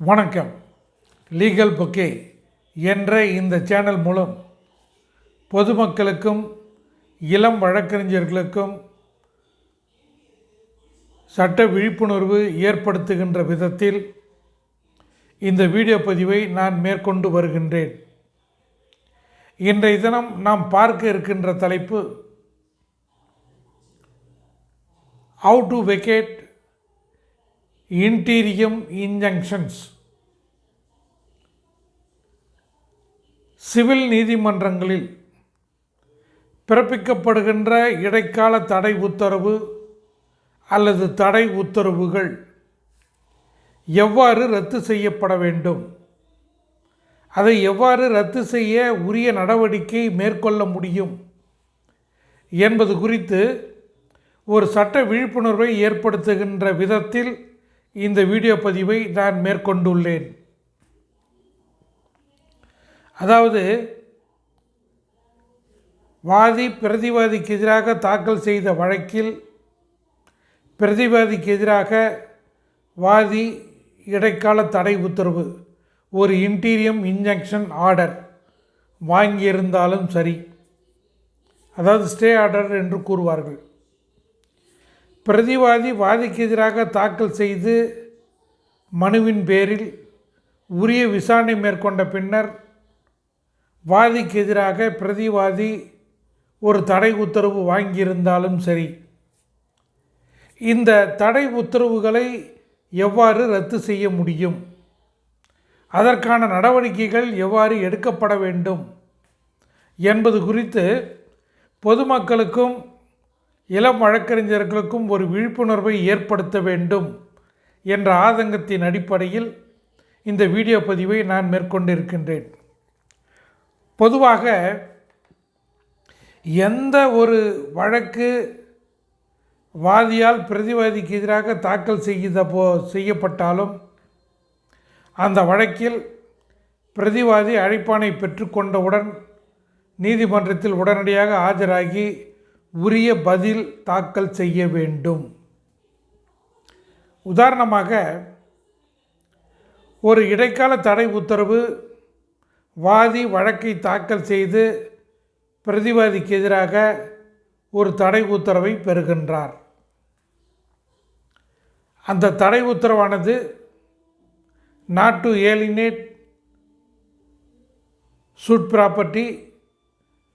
வணக்கம். Legal bouquet என்ற இந்த சேனல் மூலம் பொதுமக்களுக்கும் இளம் வழக்கறிஞர்களுக்கும் சட்ட விழிப்புணர்வு ஏற்படுத்துகின்ற விதத்தில் இந்த வீடியோ பதிவை நான் மேற்கொண்டு வருகின்றேன். இன்றைய தினம் நாம் பார்க்க இருக்கின்ற தலைப்பு How to vacate interim injunctions. Civil நீதிமன்றங்களில் பிறப்பிக்கப்படுகின்ற இடைக்கால தடை உத்தரவு அல்லது தடை உத்தரவுகள் எவ்வாறு ரத்து செய்யப்பட வேண்டும், அதை எவ்வாறு ரத்து செய்ய உரிய நடவடிக்கை மேற்கொள்ள முடியும் என்பது குறித்து ஒரு சட்ட விழிப்புணர்வை ஏற்படுத்துகின்ற விதத்தில் இந்த வீடியோ பதிவை நான் மேற்கொண்டுள்ளேன். அதாவது, வாதி பிரதிவாதிக்கு எதிராக தாக்கல் செய்த வழக்கில் பிரதிவாதிக்கு எதிராக வாதி இடைக்கால தடை உத்தரவு, ஒரு இன்டீரியம் இன்ஜங்ஷன் ஆர்டர் வாங்கியிருந்தாலும் சரி, அதாவது ஸ்டே ஆர்டர் என்று கூறுவார்கள். பிரதிவாதி வாதிக்கு எதிராக தாக்கல் செய்து மனுவின் பேரில் உரிய விசாரணை மேற்கொண்ட பின்னர் வாதிக்கு எதிராக பிரதிவாதி ஒரு தடை உத்தரவு வாங்கியிருந்தாலும் சரி, இந்த தடை உத்தரவுகளை எவ்வாறு ரத்து செய்ய முடியும், அதற்கான நடவடிக்கைகள் எவ்வாறு எடுக்கப்பட வேண்டும் என்பது குறித்து பொதுமக்களுக்கும் இளம் வழக்கறிஞர்களுக்கும் ஒரு விழிப்புணர்வை ஏற்படுத்த வேண்டும் என்ற ஆதங்கத்தின் அடிப்படையில் இந்த வீடியோ பதிவை நான் மேற்கொண்டிருக்கின்றேன். பொதுவாக எந்த ஒரு வழக்கு வாதியால் பிரதிவாதிக்கு எதிராக தாக்கல் செய்யப்பட்டாலும் அந்த வழக்கில் பிரதிவாதி அழைப்பாணை பெற்றுக்கொண்டவுடன் நீதிமன்றத்தில் உடனடியாக ஆஜராகி உரிய பதில் தாக்கல் செய்ய வேண்டும். உதாரணமாக, ஒரு இடைக்கால தடை உத்தரவு வாதி வழக்கை தாக்கல் செய்து பிரதிவாதிக்கு எதிராக ஒரு தடை உத்தரவை பெறுகின்றார். அந்த தடை உத்தரவானது not to alienate suit property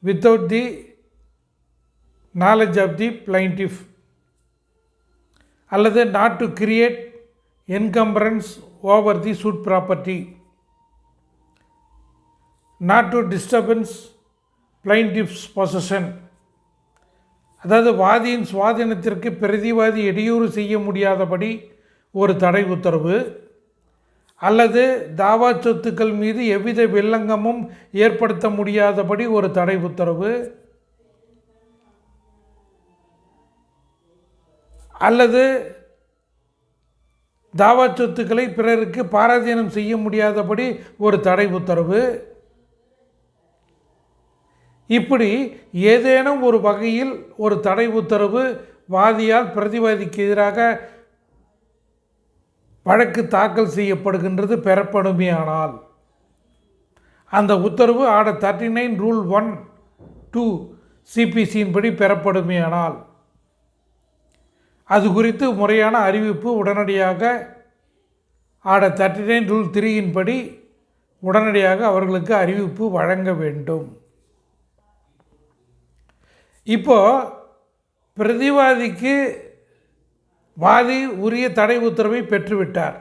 without the knowledge of the plaintiff அல்லது not to create encumbrance over the suit property, not to disturbance plaintiff's possession, அதாவது வாதியின் சுவாதீனத்திற்கு பிரதிவாதி இடையூறு செய்ய முடியாதபடி ஒரு தடை உத்தரவு, அல்லது தாவா சொத்துக்கள் மீது எவ்வித வில்லங்கமும் ஏற்படுத்த முடியாதபடி ஒரு தடை உத்தரவு, அல்லது தாவா சொத்துக்களை பிறருக்கு பாராதீனம் செய்ய முடியாதபடி ஒரு தடை உத்தரவு, இப்படி ஏதேனும் ஒரு வகையில் ஒரு தடை உத்தரவு வாதியால் பிரதிவாதிக்கு எதிராக வழக்கு தாக்கல் செய்யப்படுகின்றது, பெறப்படுமேயானால் அந்த உத்தரவு ஆர்டர் 39 ரூல் 1(2) சிபிசியின் படி பெறப்படுமேயானால் அது குறித்து முறையான அறிவிப்பு உடனடியாக ஆர்டர் 39 ரூல் 3 படி உடனடியாக அவர்களுக்கு அறிவிப்பு வழங்க வேண்டும். இப்போது பிரதிவாதிக்கு வாதி உரிய தடை உத்தரவை பெற்றுவிட்டார்.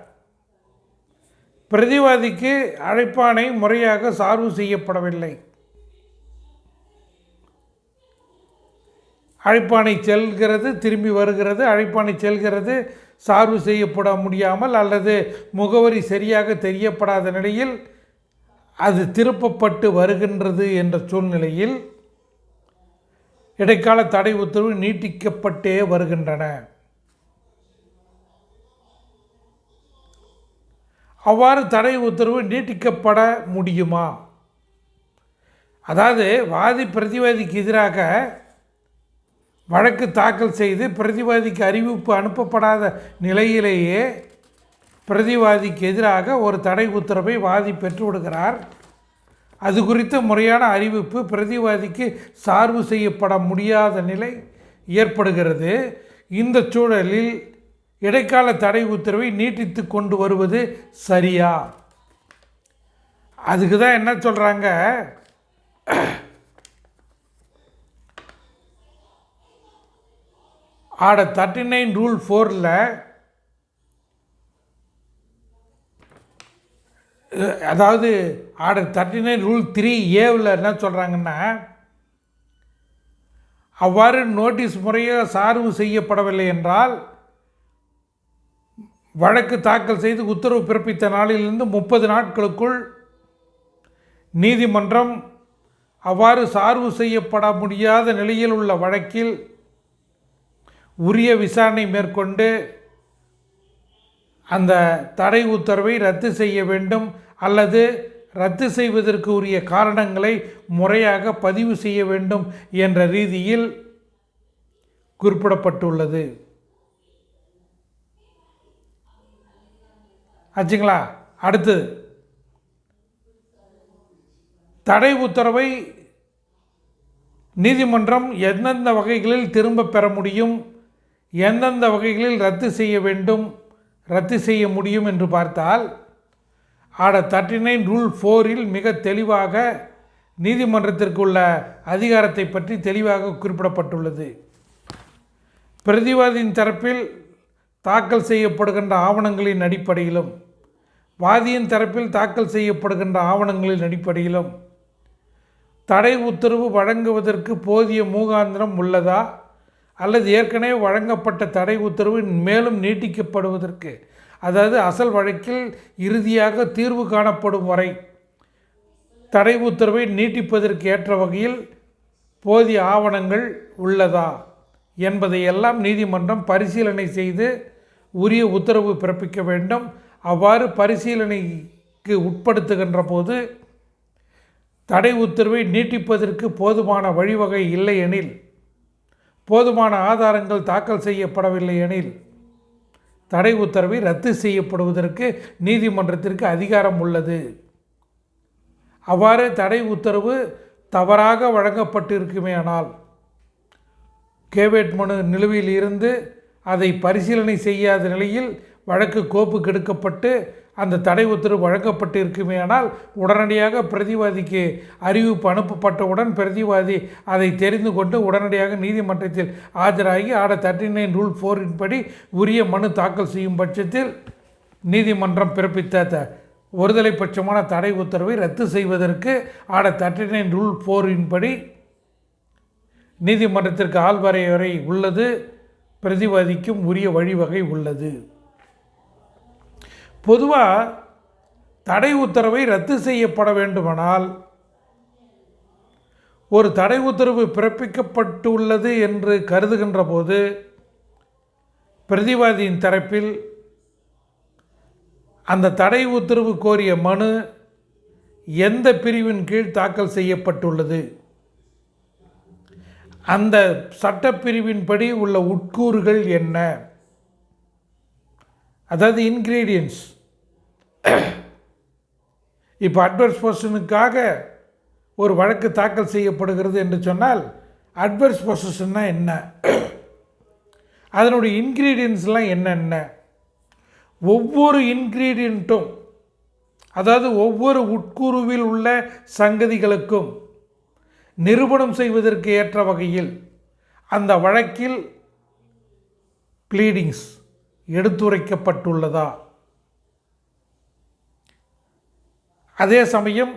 பிரதிவாதிக்கு அழைப்பாணை முறையாக சார்பு செய்யப்படவில்லை. அழைப்பாணை செல்கிறது, திரும்பி வருகிறது, அழைப்பாணை செல்கிறது, சார்பு செய்யப்பட முடியாமல் அல்லது முகவரி சரியாக தெரியப்படாத நிலையில் அது திருப்பப்பட்டு வருகின்றது என்ற சூழ்நிலையில் இடைக்கால தடை உத்தரவு நீட்டிக்கப்பட்டே வருகின்றன. அவ்வாறு தடை உத்தரவு நீட்டிக்கப்பட முடியுமா? அதாவது, வாதி பிரதிவாதிக்கு எதிராக வழக்கு தாக்கல் செய்து பிரதிவாதிக்கு அறிவிப்பு அனுப்பப்படாத நிலையிலேயே பிரதிவாதிக்கு எதிராக ஒரு தடை உத்தரவை வாதி பெற்றுவிடுகிறார். அது குறித்த முறையான அறிவிப்பு பிரதிவாதிக்கு சார்பு செய்யப்பட முடியாத நிலை ஏற்படுகிறது. இந்த சூழலில் இடைக்கால தடை உத்தரவை நீட்டித்து கொண்டு வருவது சரியா? அதுக்கு தான் என்ன சொல்கிறாங்க, ஆர்டர் 39 ரூல் 4ல் அதாவது ஆர்டர் 39 ரூல் 3A என்ன சொல்கிறாங்கன்னா, அவ்வாறு நோட்டீஸ் முறையாக சார்பு செய்யப்படவில்லை என்றால் வழக்கு தாக்கல் செய்து உத்தரவு பிறப்பித்த நாளிலிருந்து 30 நாட்களுக்குள் நீதிமன்றம் அவ்வாறு சார்பு செய்யப்பட முடியாத நிலையில் உள்ள வழக்கில் உரிய விசாரணை மேற்கொண்டு அந்த தடை உத்தரவை ரத்து செய்ய வேண்டும் அல்லது ரத்து செய்வதற்கு உரிய காரணங்களை முறையாக பதிவு செய்ய வேண்டும் என்ற ரீதியில் குறிப்பிடப்பட்டுள்ளது. ஆச்சுங்களா? அடுத்து தடை உத்தரவை நீதிமன்றம் எந்தெந்த வகைகளில் திரும்ப பெற முடியும், எந்தெந்த வகைகளில் ரத்து செய்ய வேண்டும், ரத்து செய்ய முடியும் என்று பார்த்தால் ஆர்டர் 39 ரூல் 4ல் மிக தெளிவாக நீதிமன்றத்திற்கு உள்ள அதிகாரத்தை பற்றி தெளிவாக குறிப்பிடப்பட்டுள்ளது. பிரதிவாதியின் தரப்பில் தாக்கல் செய்யப்படுகின்ற ஆவணங்களின் அடிப்படையிலும் வாதியின் தரப்பில் தாக்கல் செய்யப்படுகின்ற ஆவணங்களின் அடிப்படையிலும் தடை உத்தரவு வழங்குவதற்கு போதிய மூகாந்திரம் உள்ளதா அல்லது ஏற்கனவே வழங்கப்பட்ட தடை உத்தரவு மேலும் நீட்டிக்கப்படுவதற்கு, அதாவது அசல் வழக்கில் இறுதியாக தீர்வு காணப்படும் வரை தடை உத்தரவை நீட்டிப்பதற்கு ஏற்ற வகையில் போதிய ஆவணங்கள் உள்ளதா என்பதையெல்லாம் நீதிமன்றம் பரிசீலனை செய்து உரிய உத்தரவு பிறப்பிக்க வேண்டும். அவ்வாறு பரிசீலனைக்கு உட்படுத்துகின்ற போது தடை உத்தரவை நீட்டிப்பதற்கு போதுமான வழிவகை இல்லை எனில், போதுமான ஆதாரங்கள் தாக்கல் செய்யப்படவில்லை எனில் தடை உத்தரவை ரத்து செய்யப்படுவதற்கு நீதிமன்றத்திற்கு அதிகாரம் உள்ளது. அவ்வாறு தடை உத்தரவு தவறாக வழங்கப்பட்டிருக்குமேயானால் கேவேட் மனு நிலுவையில் இருந்து அதை பரிசீலனை செய்யாத நிலையில் வழக்கு கோப்புக்கு எடுக்கப்பட்டு அந்த தடை உத்தரவு வழங்கப்பட்டு இருக்குமேயானால் உடனடியாக பிரதிவாதிக்கு அறிவிப்பு அனுப்பப்பட்டவுடன் பிரதிவாதி அதை தெரிந்து கொண்டு உடனடியாக நீதிமன்றத்தில் ஆஜராகி ஆர்டர் 39 ரூல் 4 படி உரிய மனு தாக்கல் செய்யும் பட்சத்தில் நீதிமன்றம் பிறப்பித்த ஒருதலை பட்சமான தடை உத்தரவை ரத்து செய்வதற்கு ஆர்டர் 39 ரூல் 4 படி நீதிமன்றத்திற்கு ஆள்வரையறை உள்ளது. பிரதிவாதிக்கும் உரிய வழிவகை உள்ளது. பொதுவாக தடை உத்தரவை ரத்து செய்யப்பட வேண்டுமானால் ஒரு தடை உத்தரவு பிறப்பிக்கப்பட்டுள்ளது என்று கருதுகின்ற போது பிரதிவாதியின் தரப்பில் அந்த தடை உத்தரவு கோரிய மனு எந்த பிரிவின் கீழ் தாக்கல் செய்யப்பட்டுள்ளது, அந்த சட்டப்பிரிவின்படி உள்ள உட்கூறுகள் என்ன, அதாவது இன்க்ரீடியன்ஸ். இப்போ அட்வர்ஸ் பொசிஷனுக்காக ஒரு வழக்கு தாக்கல் செய்யப்படுகிறது என்று சொன்னால் அட்வர்ஸ் பொசிஷன்னா என்ன, அதனுடைய இன்க்ரீடியன்ஸ்லாம் என்னென்ன, ஒவ்வொரு இன்க்ரீடியண்ட்டும் அதாவது ஒவ்வொரு உட்கூறுவில் உள்ள சங்கதிகளுக்கும் நிரூபணம் செய்வதற்கு ஏற்ற வகையில் அந்த வழக்கில் ப்ளீடிங்ஸ் எடுத்துரைக்கப்பட்டுள்ளதா, அதே சமயம்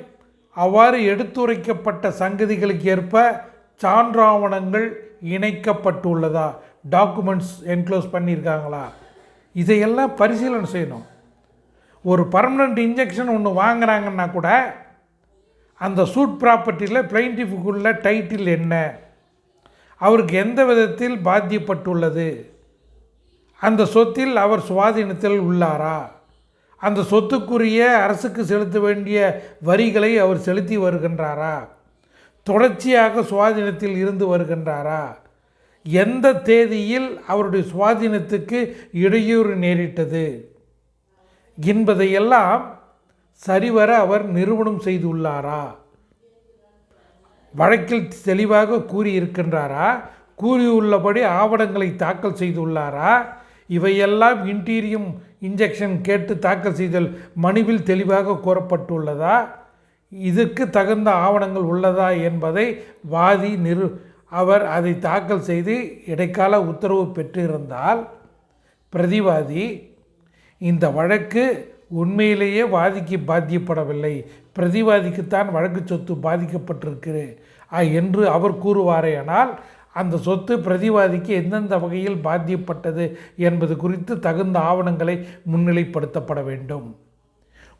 அவ்வாறு எடுத்துரைக்கப்பட்ட சங்கதிகளுக்கு ஏற்ப சான்றாவணங்கள் இணைக்கப்பட்டுள்ளதா, டாக்குமெண்ட்ஸ் என்க்ளோஸ் பண்ணியிருக்காங்களா, இதையெல்லாம் பரிசீலனை செய்யணும். ஒரு பர்மனண்ட் இன்ஜெக்ஷன் ஒன்று வாங்குறாங்கன்னா கூட அந்த சூட் ப்ராப்பர்ட்டியில் பிளைன்டிஃபுக்குள்ள டைட்டில் என்ன, அவருக்கு எந்த விதத்தில் பாத்தியப்பட்டுள்ளது, அந்த சொத்தில் அவர் சுவாதீனத்தில் உள்ளாரா, அந்த சொத்துக்குரிய அரசுக்கு செலுத்த வேண்டிய வரிகளை அவர் செலுத்தி வருகின்றாரா, தொடர்ச்சியாக சுவாதீனத்தில் இருந்து வருகின்றாரா, எந்த தேதியில் அவருடைய சுவாதீனத்துக்கு இடையூறு நேரிட்டது, என்பதையெல்லாம் சரிவர அவர் நிரூபணம் செய்துள்ளாரா, வழக்கில் தெளிவாக கூறியிருக்கின்றாரா, கூறியுள்ளபடி ஆவணங்களை தாக்கல் செய்துள்ளாரா, இவையெல்லாம் இன்டீரியம் இன்ஜெக்ஷன் கேட்டு தாக்கல் செய்தல் மனுவில் தெளிவாக கூறப்பட்டுள்ளதா, இதற்கு தகுந்த ஆவணங்கள் உள்ளதா என்பதை வாதி அவர் அதை தாக்கல் செய்து இடைக்கால உத்தரவு பெற்றிருந்தால் பிரதிவாதி இந்த வழக்கு உண்மையிலேயே வாதிக்கு பாதிக்கப்படவில்லை, பிரதிவாதிக்குத்தான் வழக்கு சொத்து பாதிக்கப்பட்டிருக்கு என்று அவர் கூறுவாரேயானால் அந்த சொத்து பிரதிவாதிக்கு எந்தெந்த வகையில் பாதிக்கப்பட்டது என்பது குறித்து தகுந்த ஆவணங்களை முன்னிலைப்படுத்தப்பட வேண்டும்.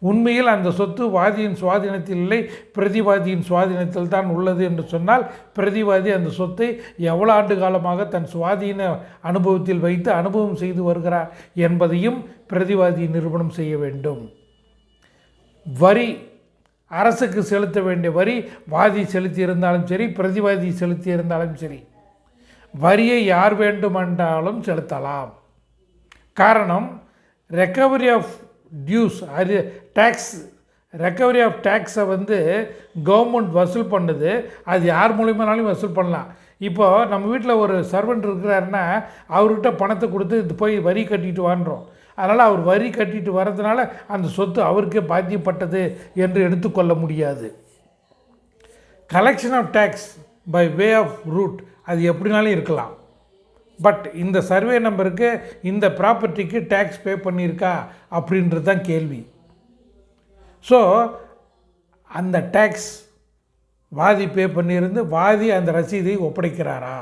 உண்மையில் அந்த சொத்து வாதியின் சுவாதீனத்தில் இல்லை, பிரதிவாதியின் சுவாதீனத்தில் தான் உள்ளது என்று சொன்னால் பிரதிவாதி அந்த சொத்தை எவ்வளோ ஆண்டு காலமாக தன் சுவாதீன அனுபவத்தில் வைத்து அனுபவம் செய்து வருகிறார் என்பதையும் பிரதிவாதி நிரூபணம் செய்ய வேண்டும். வரி, அரசுக்கு செலுத்த வேண்டிய வரி வாதி செலுத்தி இருந்தாலும் சரி, பிரதிவாதி செலுத்தி இருந்தாலும் சரி, வரியை யார் வேண்டுமென்றாலும் செலுத்தலாம். காரணம், ரெக்கவரி ஆஃப் டியூஸ், அது டேக்ஸ், ரெக்கவரி ஆஃப் டேக்ஸை கவர்மெண்ட் வசூல் பண்ணுது, அது யார் மூலியமானாலும் வசூல் பண்ணலாம். இப்போது நம்ம வீட்டில் ஒரு சர்வெண்ட் இருக்கிறாருன்னா அவர்கிட்ட பணத்தை கொடுத்து இது போய் வரி கட்டிட்டு வான்றோம். அதனால் அவர் வரி கட்டிட்டு வர்றதுனால அந்த சொத்து அவருக்கே பாதிக்கப்பட்டது என்று எடுத்துக்கொள்ள முடியாது. Collection of tax by way of route அது எப்படினாலும் இருக்கலாம். பட் இந்த சர்வே நம்பருக்கு இந்த ப்ராப்பர்ட்டிக்கு டேக்ஸ் பே பண்ணியிருக்கா அப்படின்றது தான் கேள்வி. ஸோ அந்த டேக்ஸ் வாதி பே பண்ணியிருந்து வாதி அந்த ரசீதை ஒப்படைக்கிறாரா,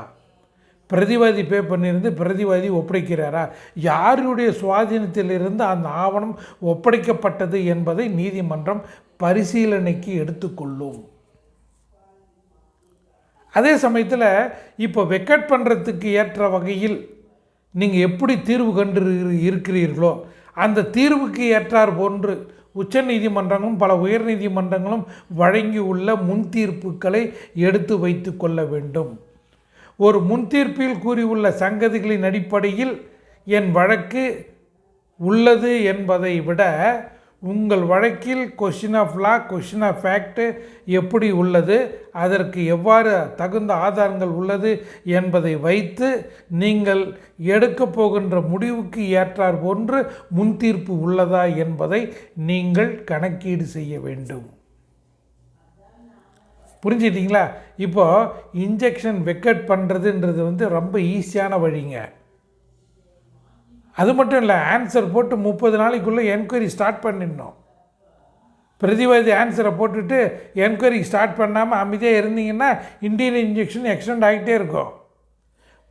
பிரதிவாதி பே பண்ணியிருந்து பிரதிவாதி ஒப்படைக்கிறாரா, யாருடைய சுவாதீனத்திலிருந்து அந்த ஆவணம் ஒப்படைக்கப்பட்டது என்பதை நீதிமன்றம் பரிசீலனைக்கு எடுத்துக்கொள்ளும். அதே சமயத்தில் இப்போ வெக்கட் பண்ணுறதுக்கு ஏற்ற வகையில் நீங்கள் எப்படி தீர்வு கண்டு இருக்கிறீர்களோ அந்த தீர்வுக்கு ஏற்றார் போன்று உச்ச நீதிமன்றங்களும் பல உயர் நீதிமன்றங்களும் வழங்கியுள்ள முன்தீர்ப்புகளை எடுத்து வைத்து கொள்ள வேண்டும். ஒரு முன்தீர்ப்பில் கூறியுள்ள சங்கதிகளின் அடிப்படையில் என் வழக்கு உள்ளது என்பதை விட உங்கள் வழக்கில் question of law, question of fact எப்படி உள்ளது, அதற்கு எவ்வாறு தகுந்த ஆதாரங்கள் உள்ளது என்பதை வைத்து நீங்கள் எடுக்கப் போகின்ற முடிவுக்கு ஏற்றார் போன்று முன்தீர்ப்பு உள்ளதா என்பதை நீங்கள் கணக்கீடு செய்ய வேண்டும். புரிஞ்சிட்டிங்களா? இப்போது இன்ஜெக்ஷன் வெக்கட் பண்ணுறதுன்றது ரொம்ப ஈஸியான வழிங்க. அது மட்டும் இல்லை, ஆன்சர் போட்டு 30 நாளைக்குள்ளே என்கொயரி ஸ்டார்ட் பண்ணிடணும். பிரதிவாதி ஆன்சரை போட்டுட்டு என்கொயரி ஸ்டார்ட் பண்ணாமல் அமைதியாக இருந்தீங்கன்னா இன்டீரியர் இன்ஜெக்ஷன் எக்ஸ்டெண்ட் ஆகிட்டே இருக்கும்.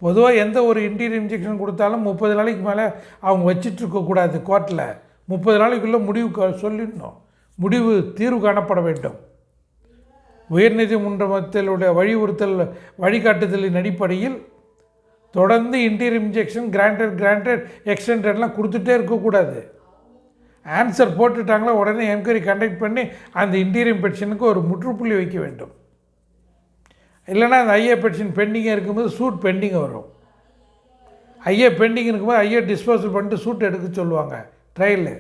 பொதுவாக எந்த ஒரு இன்டீரியர் இன்ஜெக்ஷன் கொடுத்தாலும் 30 நாளைக்கு மேலே அவங்க வச்சிட்ருக்கக்கூடாது. கோர்ட்டில் 30 நாளைக்குள்ளே முடிவு சொல்லிடணும், முடிவு தீர்வு காணப்பட வேண்டும். உயர்நீதிமன்றத்தினுடைய வழிகாட்டுதலின் அடிப்படையில் தொடர்ந்து இன்டீரியர் இன்ஜெக்ஷன் கிராண்டட் எக்ஸ்டெண்டட்லாம் கொடுத்துட்டே இருக்கக்கூடாது. ஆன்சர் போட்டுட்டாங்களா உடனே என்கொயரி கண்டக்ட் பண்ணி அந்த இன்டீரியர் பெட்டிஷனுக்கு ஒரு முற்றுப்புள்ளி வைக்க வேண்டும். இல்லைனா அந்த ஐஏ பெட்டிஷன் பெண்டிங்காக இருக்கும்போது சூட் பெண்டிங் வரும். ஐஏ பெண்டிங் இருக்கும்போது ஐஏ டிஸ்போசல் பண்ணிட்டு சூட் எடுக்க சொல்லுவாங்க ட்ரையலு.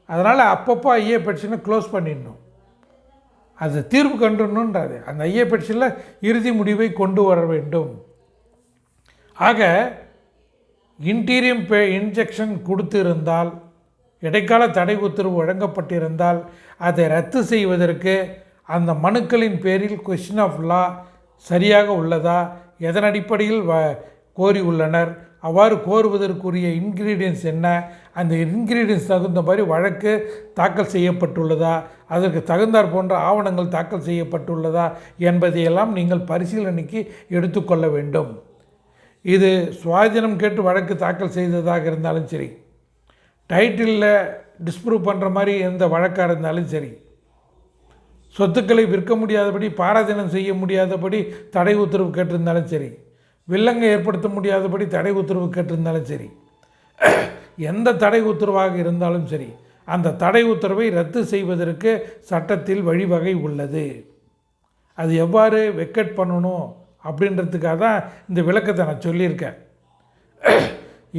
அதனால் அப்பப்போ ஐஏ பெட்டிஷனை க்ளோஸ் பண்ணிடணும், அது தீர்வு கண்டுடணுன்றாது. அந்த ஐஏ பெட்டிஷனில் இறுதி முடிவை கொண்டு வர வேண்டும். ஆக இன்டீரியம் இன்ஜெக்ஷன் கொடுத்திருந்தால், இடைக்கால தடை உத்தரவு வழங்கப்பட்டிருந்தால் அதை ரத்து செய்வதற்கு அந்த மனுக்களின் பேரில் கொஸ்டின் ஆஃப் லா சரியாக உள்ளதா, எதன் அடிப்படையில் கோரி உள்ளனர், அவ்வாறு கோருவதற்குரிய இன்க்ரீடியன்ஸ் என்ன, அந்த இன்க்ரீடியன்ஸ் தகுந்த மாதிரி வழக்கு தாக்கல் செய்யப்பட்டுள்ளதா, அதற்கு தகுந்தாற் போன்ற ஆவணங்கள் தாக்கல் செய்யப்பட்டுள்ளதா என்பதையெல்லாம் நீங்கள் பரிசீலனைக்கு எடுத்துக்கொள்ள வேண்டும். இது சுவாதீனம் கேட்டு வழக்கு தாக்கல் செய்ததாக இருந்தாலும் சரி, டைட்டிலில் டிஸ்ப்ரூவ் பண்ணுற மாதிரி எந்த வழக்காக இருந்தாலும் சரி, சொத்துக்களை விற்க முடியாதபடி பாராதீனம் செய்ய முடியாதபடி தடை உத்தரவு கேட்டிருந்தாலும் சரி, வில்லங்கை ஏற்படுத்த முடியாதபடி தடை உத்தரவு கேட்டிருந்தாலும் சரி, எந்த தடை உத்தரவாக இருந்தாலும் சரி, அந்த தடை உத்தரவை ரத்து செய்வதற்கு சட்டத்தில் வழிவகை உள்ளது. அது எவ்வாறு வெக்கட் பண்ணணும் அப்படின்றதுக்காக தான் இந்த விளக்கத்தை நான் சொல்லியிருக்கேன்.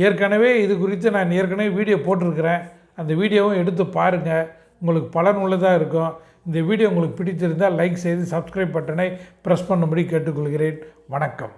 ஏற்கனவே இது குறித்து நான் வீடியோ போட்டிருக்கிறேன். அந்த வீடியோவும் எடுத்து பாருங்கள், உங்களுக்கு பலனுள்ளதாக இருக்கும். இந்த வீடியோ உங்களுக்கு பிடித்திருந்தால் லைக் செய்து சப்ஸ்கிரைப் பட்டனை ப்ரெஸ் பண்ணும்படி கேட்டுக்கொள்கிறேன். வணக்கம்.